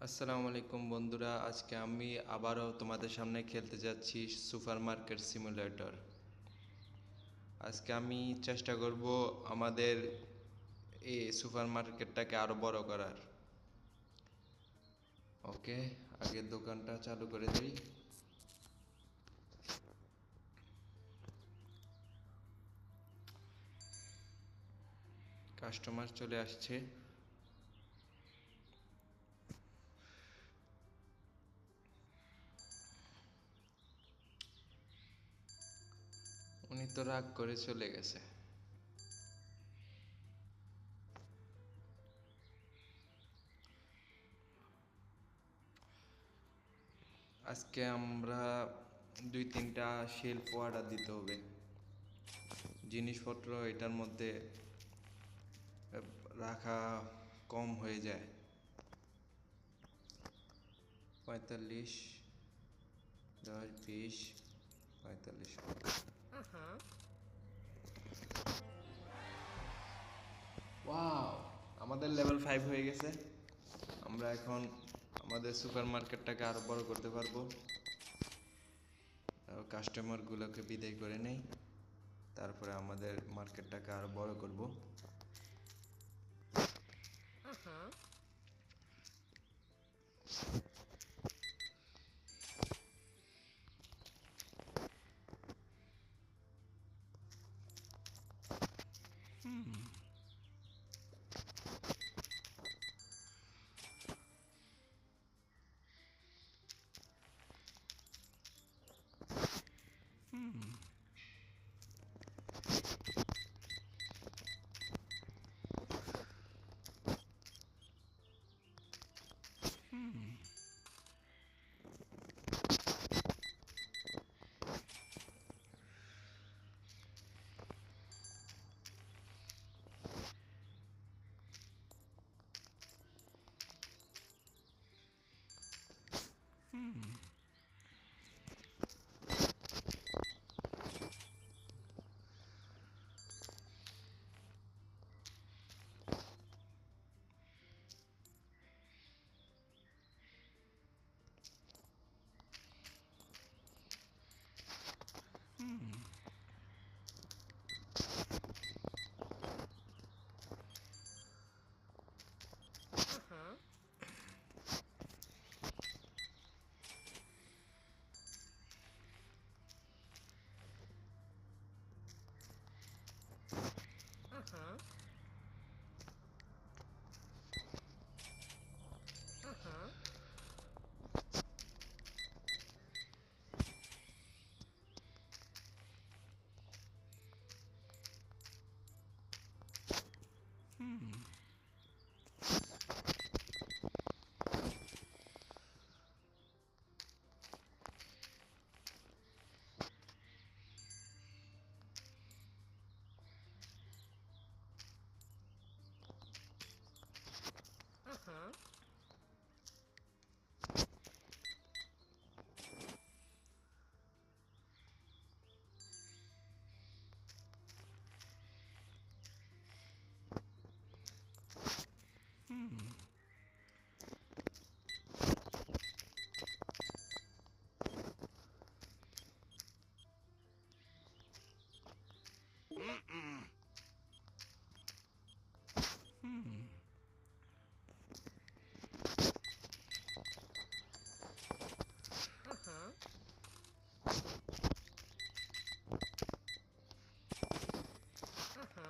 আসসালামু আলাইকুম বন্ধুরা, আজকে আমি আবারও তোমাদের সামনে খেলতে যাচ্ছি সুপারমার্কেট সিমুলেটর। আজকে আমি চেষ্টা করব আমাদের এই সুপারমার্কেটটাকে আরো বড় করার। ওকে, আগে দোকানটা চালু করে দিই। কাস্টমার চলে আসছে। উনি তো রাগ করে চলে গেছে। আজকে আমরা 2-3টা শেলফ অর্ডার দিতে হবে। জিনিসপত্র এটার মধ্যে রাখা কম হয়ে যায়। 45, 10, 20, 45। ওয়াও, আমাদের লেভেল 5 হয়ে গেছে। আমরা এখন আমাদের সুপার মার্কেটটাকে আরো বড় করতে পারবো। কাস্টমারগুলোকে বিদায় করে নেই, তারপরে আমাদের মার্কেটটাকে আরো বড় করব।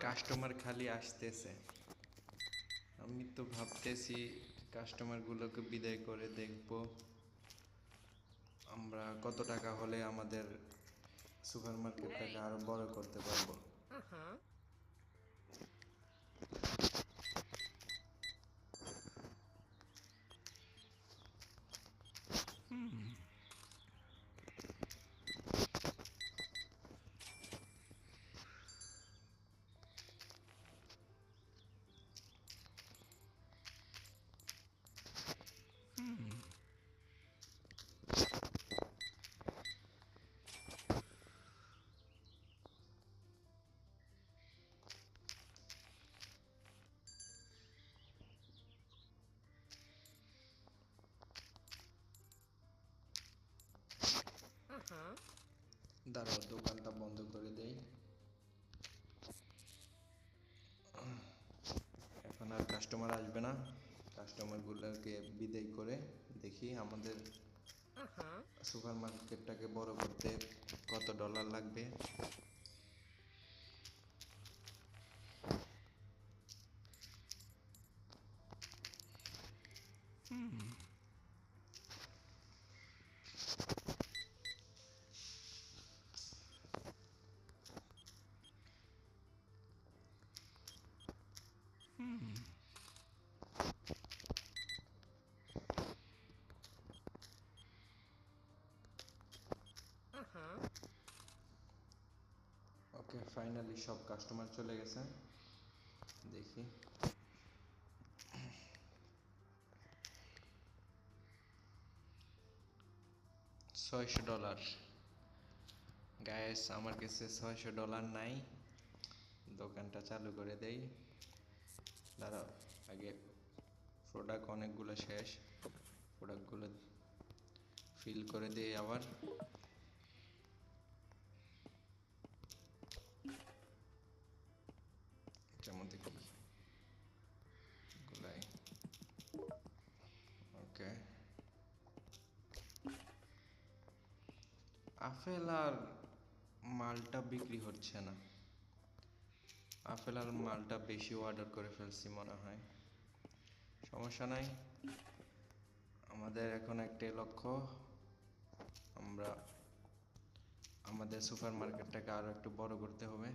কাস্টমার খালি আসতেছে। আমি তো ভাবতেছি কাস্টমারগুলোকে বিদায় করে দেখব আমরা কত টাকা হলে আমাদের সুপার মার্কেটটাকে আরো বড় করতে পারবো। দাঁড়াও, দোকানটা বন্ধ করে দেই। এখন আর কাস্টমার আসবে না। কাস্টমারগুলোকে বিদায় করে দেখি আমাদের সুপার মার্কেটটাকে বড় করতে কত ডলার লাগবে। ওকে, ফাইনালি সব কাস্টমার চলে গেছে। দেখি $600। গাইস, আমার কাছে $600 নাই। দোকানটা চালু করে দেই। দাঁড়াও, আগে প্রোডাক্ট অনেকগুলো শেষ, প্রোডাক্টগুলো ফিল করে দিই আবার। এটার মধ্যে কি গুলাই, ওকে। আপেল আর মালটা বিক্রি হচ্ছে না। আপেল আর মালটা বেশি অর্ডার করে ফেলছি মনে হয়। সমস্যা নাই, আমাদের এখন একটাই লক্ষ্য, আমরা আমাদের সুপার মার্কেটটাকে আরো একটু বড় করতে হবে।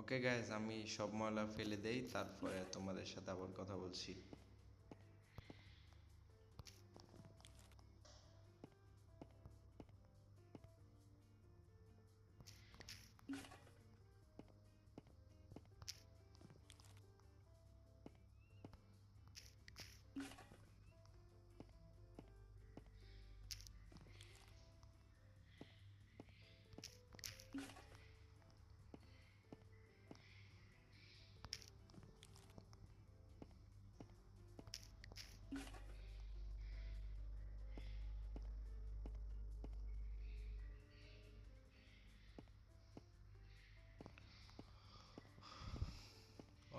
ওকে গাইজ, আমি সব ময়লা ফেলে দেই, তারপরে তোমাদের সাথে আবার কথা বলছি।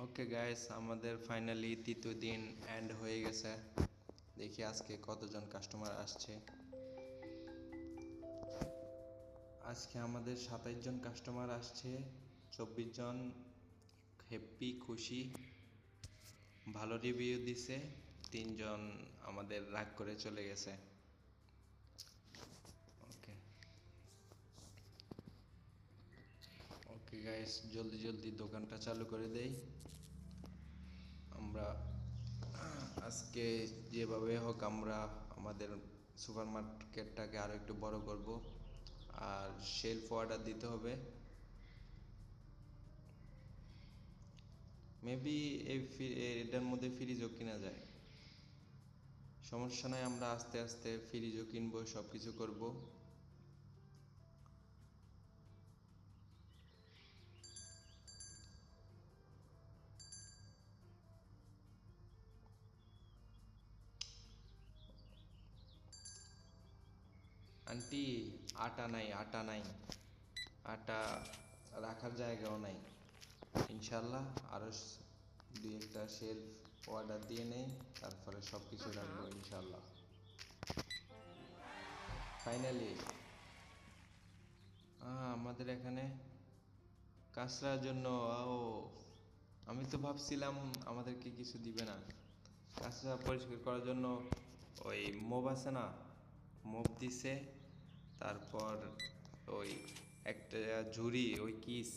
ওকে গাইস, আমাদের ফাইনালি তৃতীয় দিন এন্ড হয়ে গেছে। দেখি আজকে কতজন কাস্টমার আসছে। আজকে আমাদের 27 জন কাস্টমার আসছে, 24 জন হ্যাপি খুশি, ভালো রিভিউ দিছে, 3 জন আমাদের রাগ করে চলে গেছে। ওকে ওকে গাইস, জলদি জলদি দোকানটা চালু করে দেই। আমরা আজকে যেভাবে হোক আমরা আমাদের সুপার মার্কেটটাকে আরো একটু বড় করব, আর শেলফ অর্ডার দিতে হবে। মেবি এটার মধ্যে ফ্রিজও কিনা যায়, সমস্যা নাই, আমরা আস্তে আস্তে ফ্রিজও কিনবো, সব কিছু করবো। আন্টি, আটা নাই, আটা নাই, আটা রাখার জায়গাও নাই। ইনশাল্লাহ আরো দুই একটা শেলফ অর্ডার দিয়ে নেই, তারপরে সব কিছু রাখবো ইনশাল্লাহ। ফাইনালি আমাদের এখানে কাঁচরার জন্য, ও আমি তো ভাবছিলাম আমাদেরকে কিছু দিবে না। কাঁচরা পরিষ্কার করার জন্য ওই মোব আছে না, মোব দিছে, তারপর ওই একটা ঝুড়ি, ওই কিস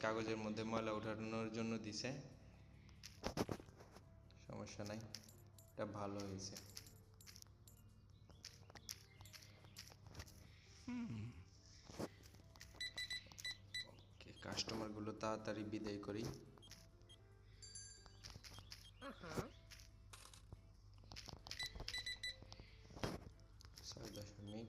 কাগজের মধ্যে ময়লা ওঠানোর জন্য দিছে। সমস্যা নাই, এটা ভালো হয়েছে। ওকে, কাস্টমারগুলো তাড়াতাড়ি বিদায় করি। 6.72।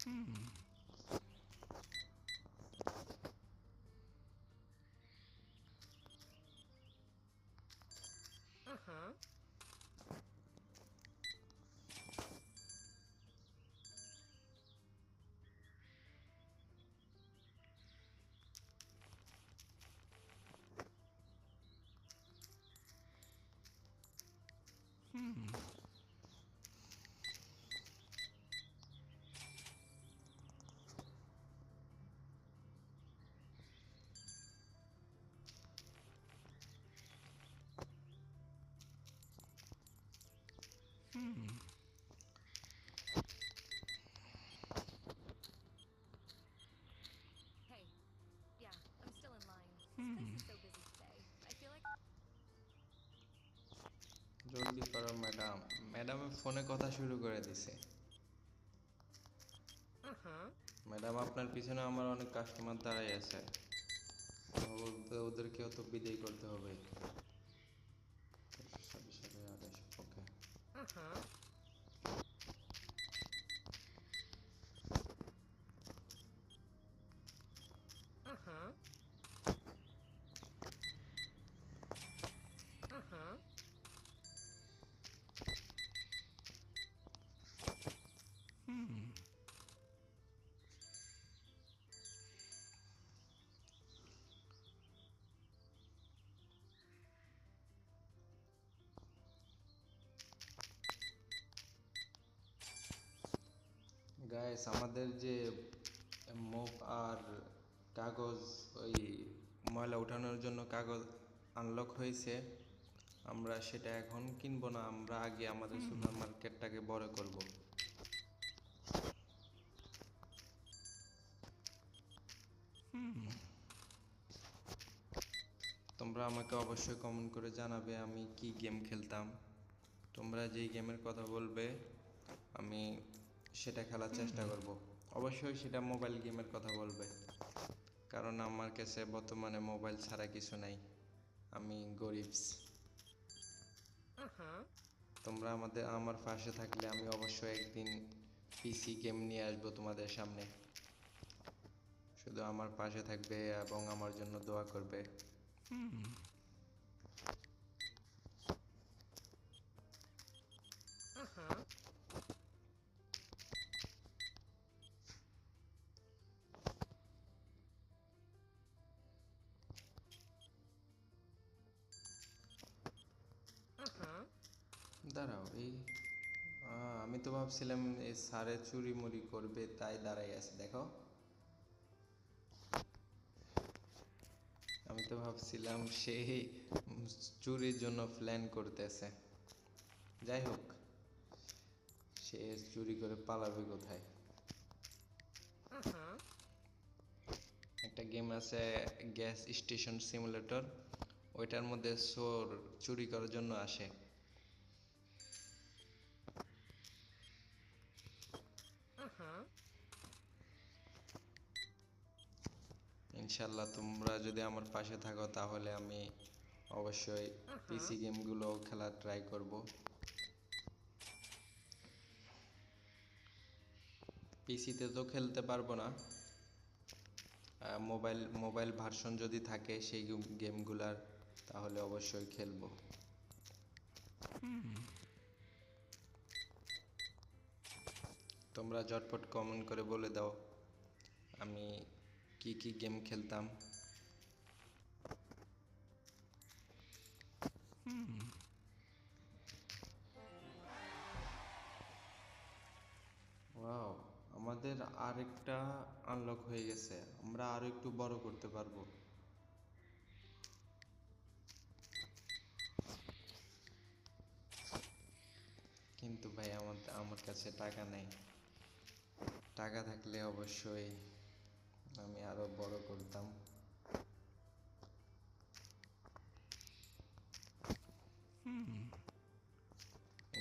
Hey, yeah, I'm still in line. This place is so busy today. I feel like. জলদি করো ম্যাডাম। ম্যাডাম ফোনে কথা শুরু করে দিছে। ম্যাডাম আপনার পিছনে আমার অনেক কাস্টমার দাঁড়াই আছে, ওদেরকেও তো বিদায় করতে হবে। 26 ওকে। গাইস, আমাদের যে মোপ আর কাগজ, ওই ময়লা উঠানোর জন্য কাগজ আনলক হয়েছে, আমরা সেটা এখন কিনবো না, আমরা আগে আমাদের সুপার মার্কেটটাকে বড় করব। তোমরা আমাকে অবশ্যই কমেন্ট করে জানাবে আমি কি গেম খেলতাম। তোমরা যেই গেমের কথা বলবে আমি সেটা খেলার চেষ্টা করব। অবশ্যই সেটা মোবাইল গেমের কথা বলবে, কারণ আমার কাছে বর্তমানে মোবাইল ছাড়া কিছু নাই, আমি গরিবস। তোমরা আমার পাশে থাকলে আমি অবশ্যই একদিন পিসি গেম নিয়ে আসবো তোমাদের সামনে। শুধু আমার পাশে থাকবে এবং আমার জন্য দোয়া করবে। দাঁড়াও, আমি তো ভাবছিলাম এই সারে চুরি মুড়ি করবে তাই দাঁড়াই আছে, দেখো। আমি তো ভাবছিলাম সে চুরির জন্য প্ল্যান করতেছে। যাই হোক, সে চুরি করে পালাবে কোথায়? একটা গেম আছে গ্যাস স্টেশন সিমুলেটর, ওইটার মধ্যে চোর চুরি করার জন্য আসে। ইনশাল্লাহ তোমরা যদি আমার পাশে থাকো তাহলে আমি অবশ্যই পিসি গেমগুলো খেলার ট্রাই করব। পিসিতে তো খেলতে পারবো না, মোবাইল ভার্সন যদি থাকে সেই গেমগুলার তাহলে অবশ্যই খেলবো। তোমরা ঝটপট কমেন্ট করে বলে দাও আমি কি কি গেম খেলতাম। ওয়াও, আমাদের আরেকটা আনলক হয়ে গেছে, আমরা আরো একটু বড় করতে পারবো। কিন্তু ভাই আমার কাছে টাকা নেই, টাকা থাকলে অবশ্যই আমি আরো বড় করতাম।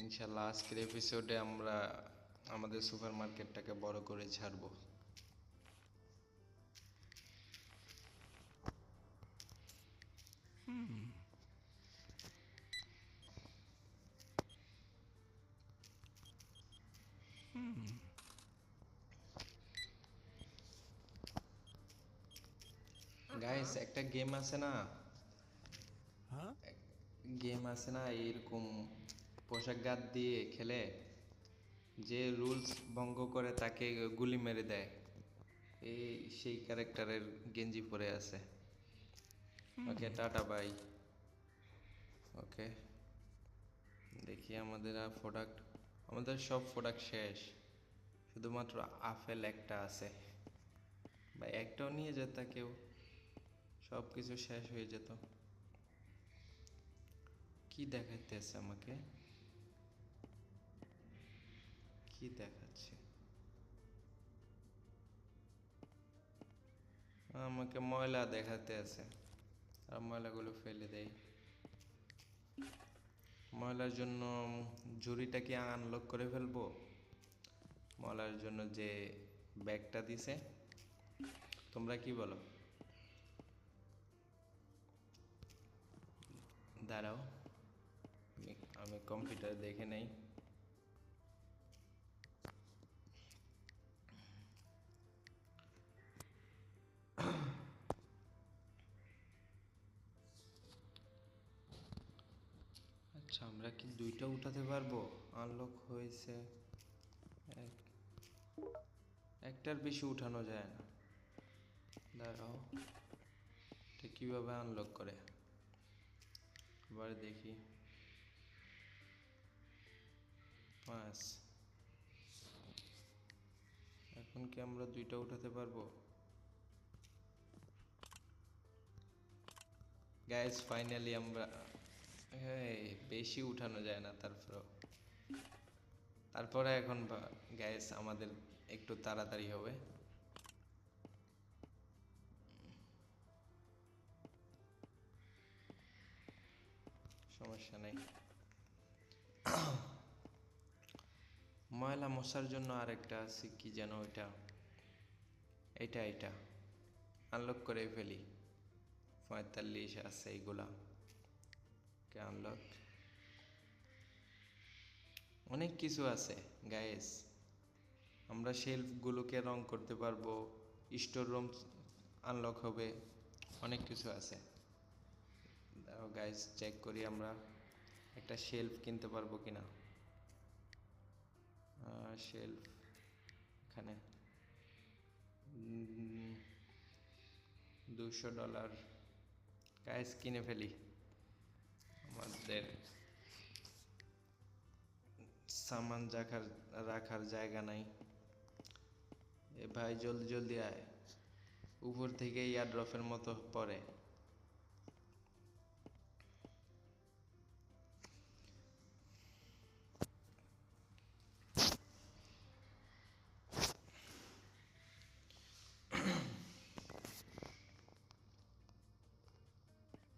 ইনশাল্লাহ আজকের এপিসোডে আমরা আমাদের সুপার মার্কেটটাকে বড় করে ছাড়বো। গাইস একটা গেম আছে না, গেম আছে না এরকম পোশাক গাদ দিয়ে খেলে, যে রুলস ভঙ্গ করে তাকে গুলি মেরে দেয়, এই সেই ক্যারেক্টারের গেঞ্জি পরে আছে। ওকে টাটা বাই। ওকে দেখি আমাদের আর প্রোডাক্ট, আমাদের সব প্রোডাক্ট শেষ, শুধুমাত্র আপেল একটা আছে। বা একটাও নিয়ে যেত কেউ, সব কিছু শেষ হয়ে যেত। কি দেখাইতেছে আমাকে, কি দেখাচ্ছে আমাকে? ময়লা দেখাতে আছে, আর ময়লাগুলো ফেলে দেই। ময়লার জন্য ঝুড়িটা কি আনলক করে ফেলবো? ময়লার জন্য যে ব্যাগটা দিছে, তোমরা কি বলো? দাঁড়াও, আমি কম্পিউটার দেখে নেই। আচ্ছা আমরা কি দুইটা উঠাতে পারবো? আনলক হয়েছে, একটার বেশি উঠানো যায় না। দাঁড়াও, এটা কিভাবে আনলক করে, এবার দেখি। 5, এখন কি আমরা দুইটা উঠাতে পারবো? গাইস ফাইনালি আমরা, বেশি উঠানো যায় না, তারপরে এখন গাইস আমাদের একটু তাড়াতাড়ি হবে। সমস্যা নেই। ময়লা মশার জন্য আরেকটা আছে, কি যেন ওইটা, এটা আনলক করে ফেলি। 45 আছে এইগুলা, আনলক। অনেক কিছু আছে গাইস, আমরা শেলফগুলোকে রং করতে পারবো, স্টোর রুম আনলক হবে, অনেক কিছু আছে। দাঁড়াও গাইস চেক করি আমরা একটা শেলফ কিনতে পারবো কিনা। শেলফ এখানে $200। গাইস কিনে ফেলি, আমাদের সামান রাখার জায়গা নাই। এ ভাই জলদি জলদি আয়, উপর থেকে এয়ারড্রপের মতো পড়ে।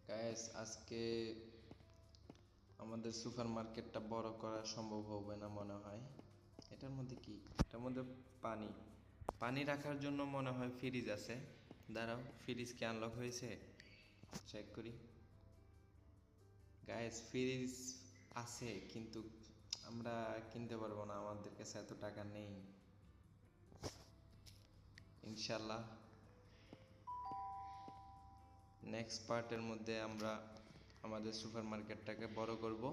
গাইস আজকে আমাদের সুপার মার্কেটটা বড় করা সম্ভব হবে না মনে হয়। এটার মধ্যে কি? এটার মধ্যে পানি, পানি রাখার জন্য মনে হয় ফ্রিজ আছে। দাঁড়াও, ফ্রিজ কি আনলক হয়েছে চেক করি। গাইস ফ্রিজ আছে, কিন্তু আমরা কিনতে পারবো না, আমাদের কাছে এত টাকা নেই। ইনশাল্লাহ নেক্সট পার্টের মধ্যে আমরা আমাদের সুপার মার্কেটটাকে বড় করব,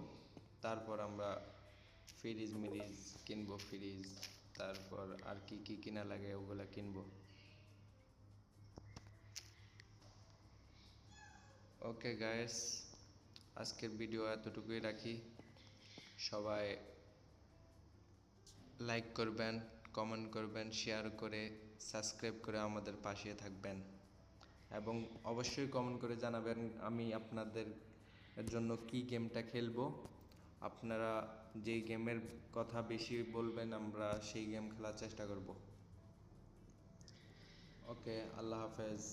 তারপর আমরা ফ্রিজ মিরিজ কিনবো, ফ্রিজ, তারপর আর কি কি কিনা লাগে ওগুলা কিনবো। ওকে গাইস, আজকের ভিডিও এতটুকুই রাখি। সবাই লাইক করবেন, কমেন্ট করবেন, শেয়ার করে সাবস্ক্রাইব করে আমাদের পাশে থাকবেন, এবং অবশ্যই কমেন্ট করে জানাবেন আমি আপনাদের জন্য কি গেমটা খেলবো। আপনারা যেই গেমের কথা বেশি বলবেন আমরা সেই গেম খেলার চেষ্টা করব। ওকে, আল্লাহ হাফেজ।